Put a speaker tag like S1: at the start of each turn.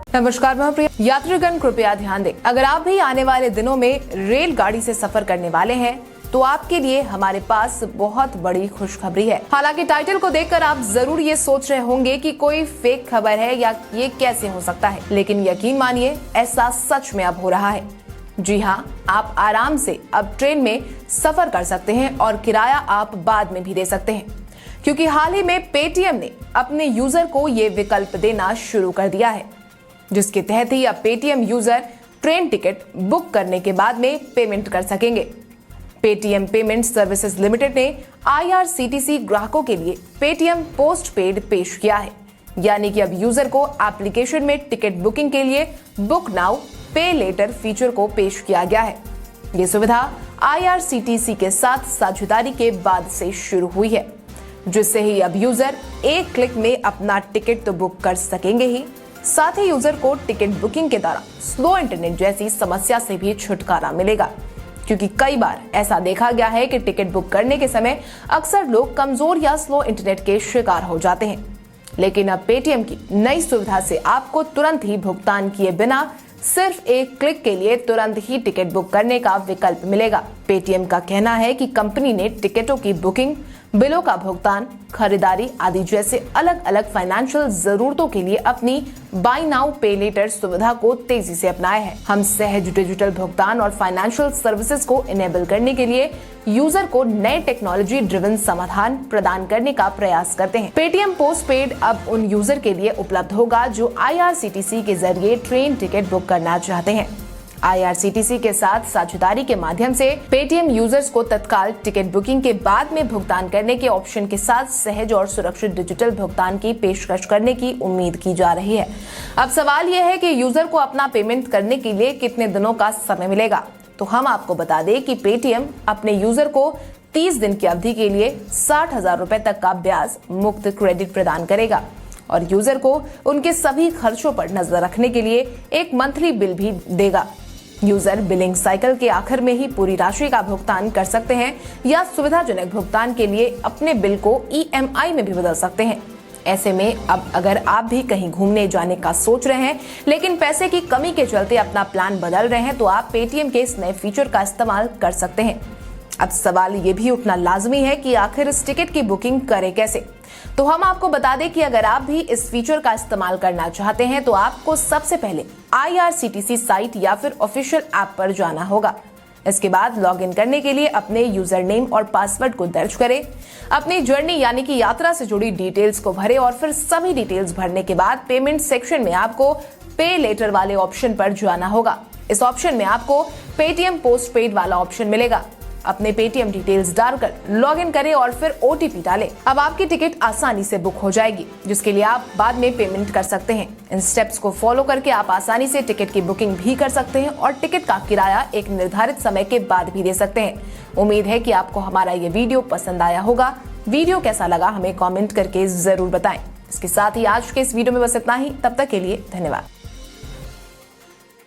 S1: नमस्कार प्रिय यात्रीगण, कृपया ध्यान दें। अगर आप भी आने वाले दिनों में रेलगाड़ी से सफर करने वाले हैं तो आपके लिए हमारे पास बहुत बड़ी खुशखबरी है। हालांकि टाइटल को देखकर आप जरूर ये सोच रहे होंगे कि कोई फेक खबर है या ये कैसे हो सकता है, लेकिन यकीन मानिए ऐसा सच में अब हो रहा है। जी हाँ, आप आराम से अब ट्रेन में सफर कर सकते हैं और किराया आप बाद में भी दे सकते हैं, क्योंकि हाल ही में पेटीएम ने अपने यूजर को ये विकल्प देना शुरू कर दिया है, जिसके तहत ही अब Paytm user train ticket book करने के बाद में पेमेंट कर सकेंगे। पेटीएम पेमेंट सर्विसेज लिमिटेड ने आईआरसीटीसी ग्राहकों के लिए पेटीएम पोस्ट पेड पेश किया है, यानी कि अब यूजर को एप्लीकेशन में टिकट बुकिंग के लिए बुक नाउ पे लेटर फीचर को पेश किया गया है। ये सुविधा आईआरसीटीसी के साथ साझेदारी के बाद से शुरू हुई है, जिससे ही अब यूजर एक क्लिक में अपना टिकट तो बुक कर सकेंगे ही, साथ ही यूजर को टिकट बुकिंग के दौरान स्लो इंटरनेट जैसी समस्या से भी छुटकारा मिलेगा, क्योंकि कई बार ऐसा देखा गया है कि टिकट बुक करने के समय अक्सर लोग कमजोर या स्लो इंटरनेट के शिकार हो जाते हैं। लेकिन अब पेटीएम की नई सुविधा से आपको तुरंत ही भुगतान किए बिना सिर्फ एक क्लिक के लिए तुरंत ही टिकट बुक करने का विकल्प मिलेगा। पेटीएम का कहना है कि कंपनी ने टिकटों की बुकिंग, बिलों का भुगतान, खरीदारी आदि जैसे अलग अलग फाइनेंशियल जरूरतों के लिए अपनी बाय नाउ पे लेटर सुविधा को तेजी से अपनाया है। हम सहज डिजिटल भुगतान और फाइनेंशियल सर्विसेज को इनेबल करने के लिए यूजर को नए टेक्नोलॉजी ड्रिवन समाधान प्रदान करने का प्रयास करते हैं। पेटीएम पोस्ट पेड अब उन यूजर के लिए उपलब्ध होगा जो आईआरसीटीसी के जरिए ट्रेन टिकट बुक करना चाहते हैं। आईआरसीटीसी के साथ साझेदारी के माध्यम से पेटीएम यूजर्स को तत्काल टिकट बुकिंग के बाद में भुगतान करने के ऑप्शन के साथ सहज और सुरक्षित डिजिटल भुगतान की पेशकश करने की उम्मीद की जा रही है। अब सवाल यह है कि यूजर को अपना पेमेंट करने के लिए कितने दिनों का समय मिलेगा। तो हम आपको बता दें कि पेटीएम अपने यूजर को 30 दिन की अवधि के लिए 60,000 रुपए तक का ब्याज मुक्त क्रेडिट प्रदान करेगा और यूजर को उनके सभी खर्चों पर नजर रखने के लिए एक मंथली बिल भी देगा। यूजर बिलिंग साइकिल के आखिर में ही पूरी राशि का भुगतान कर सकते हैं या सुविधाजनक भुगतान के लिए अपने बिल को ईएमआई में भी बदल सकते हैं। ऐसे में अब अगर आप भी कहीं घूमने जाने का सोच रहे हैं लेकिन पैसे की कमी के चलते अपना प्लान बदल रहे हैं, तो आप पेटीएम के इस नए फीचर का इस्तेमाल कर सकते हैं। अब सवाल ये भी उठना लाजमी है कि आखिर इस टिकट की बुकिंग करें कैसे। तो हम आपको बता दें कि अगर आप भी इस फीचर का इस्तेमाल करना चाहते हैं तो आपको सबसे पहले आईआरसीटीसी साइट या फिर ऑफिशियल ऐप पर जाना होगा। इसके बाद लॉगिन करने के लिए अपने यूजर नेम और पासवर्ड को दर्ज करें, अपनी जर्नी यानी कि यात्रा से जुड़ी डिटेल्स को भरें और फिर सभी डिटेल्स भरने के बाद पेमेंट सेक्शन में आपको पे लेटर वाले ऑप्शन पर जाना होगा। इस ऑप्शन में आपको पेटीएम पोस्ट पेड वाला ऑप्शन मिलेगा। अपने पेटीएम डिटेल्स डालकर लॉगिन करें और फिर ओटीपी डालें। अब आपकी टिकट आसानी से बुक हो जाएगी, जिसके लिए आप बाद में पेमेंट कर सकते हैं। इन स्टेप्स को फॉलो करके आप आसानी से टिकट की बुकिंग भी कर सकते हैं और टिकट का किराया एक निर्धारित समय के बाद भी दे सकते हैं। उम्मीद है कि आपको हमारा ये वीडियो पसंद आया होगा। वीडियो कैसा लगा हमें कॉमेंट करके जरूर बताएं। इसके साथ ही आज के इस वीडियो में बस इतना ही। तब तक के लिए धन्यवाद।